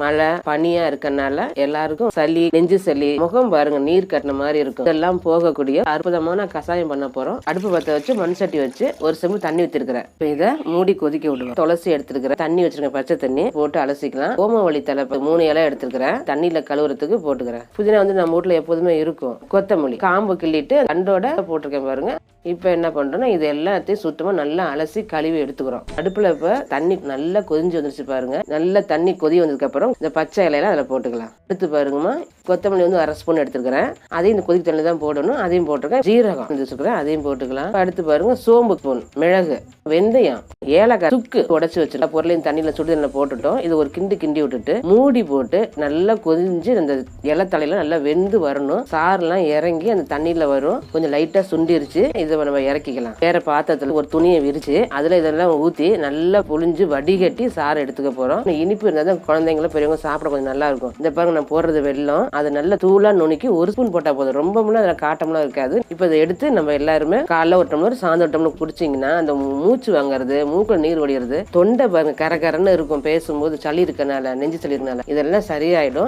மழை பனியா இருக்கனால எல்லாருக்கும் சளி, நெஞ்சு சளி, முகம் பாருங்க நீர் கட்டின மாதிரி இருக்கும். இதெல்லாம் போகக்கூடிய அற்புதமான கஷாயம் பண்ண போறோம். அடுப்பு பத்த வச்சு மண் சட்டி வச்சு ஒரு செம்பு தண்ணி வச்சிருக்கிறேன். இப்ப இதை மூடி கொதிக்க விடுவோம். துளசி எடுத்துருக்கிறேன், தண்ணி வச்சிருக்கேன், பச்சை தண்ணி போட்டு அலசிக்கலாம். ஓமவள்ளி தலை 3 இலை எடுத்துருக்கிறேன், தண்ணியில கழுவுறதுக்கு போட்டுக்கிறேன். புதினா நம்ம வீட்டுல எப்போதுமே இருக்கும். கொத்தமல்லி காம்பு கிள்ளிட்டு தண்டோட போட்டிருக்கேன் பாருங்க. இப்ப என்ன பண்றோம்னா இது எல்லாத்தையும் சுத்தமா நல்லா அலசி கழுவி எடுத்துக்கிறோம். அடுப்புல இப்ப தண்ணி நல்லா கொதிஞ்சு வந்துருச்சு பாருங்க. நல்ல தண்ணி கொதி வந்ததுக்கு அப்புறம் இந்த பச்சை இலையெல்லாம் அதுல போட்டுக்கலாம். எடுத்து பாருங்கம்மா, கொத்தமல்லி 1/2 ஸ்பூன் எடுத்துக்கிறேன். அதையும் இந்த கொதிக்க தண்ணி தான் போடணும். அதையும் போட்டிருக்கேன். ஜீரகம் வச்சுக்கிறேன், அதையும் போட்டுக்கலாம். அடுத்து பாருங்க சோம்பு ஸ்பூன், மிளகு, வெந்தயம், ஏலக்காய், சுக்கு உடைச்சு வச்சிருக்க பொருளையும் தண்ணியில சுடுதண்ணில போட்டுட்டோம். இது ஒரு கிண்டி விட்டுட்டு மூடி போட்டு நல்லா கொதிஞ்சு அந்த இலை தலையில நல்லா வெந்து வரணும். சாரெல்லாம் இறங்கி அந்த தண்ணியில வரும். கொஞ்சம் லைட்டா சுண்டிருச்சு. இதை நம்ம இறக்கிக்கலாம். வேற பாத்திரத்துல ஒரு துணியை விரிச்சு அதுல இதெல்லாம் ஊத்தி நல்லா புளிஞ்சு வடிகட்டி சாறு எடுத்துக்க போறோம். இனிப்பு இருந்தா தான் குழந்தைங்களும் பெரியவங்க சாப்பிட கொஞ்சம் நல்லா இருக்கும். இந்த பாருங்க நான் போடுறது வெல்லம். அது நல்லா தூளா நுணுக்கி 1 ஸ்பூன் போட்டா போதும். ரொம்ப அதுல காட்டம்லாம் இருக்காது. இப்ப இதை எடுத்து நம்ம எல்லாருமே காலைல ஒரு டம்ளர் சாயந்தரம் ஒரு டம்ளர் குடிச்சிங்கன்னா அந்த மூச்சு வாங்குறது, மூக்குல நீர் வடிகிறது, தொண்டை பாருங்க கரகரன்னு இருக்கும். பேசும்போது சளி இருக்கனால, நெஞ்சு சளி இருக்கனால இதெல்லாம் சரியாயிடும்.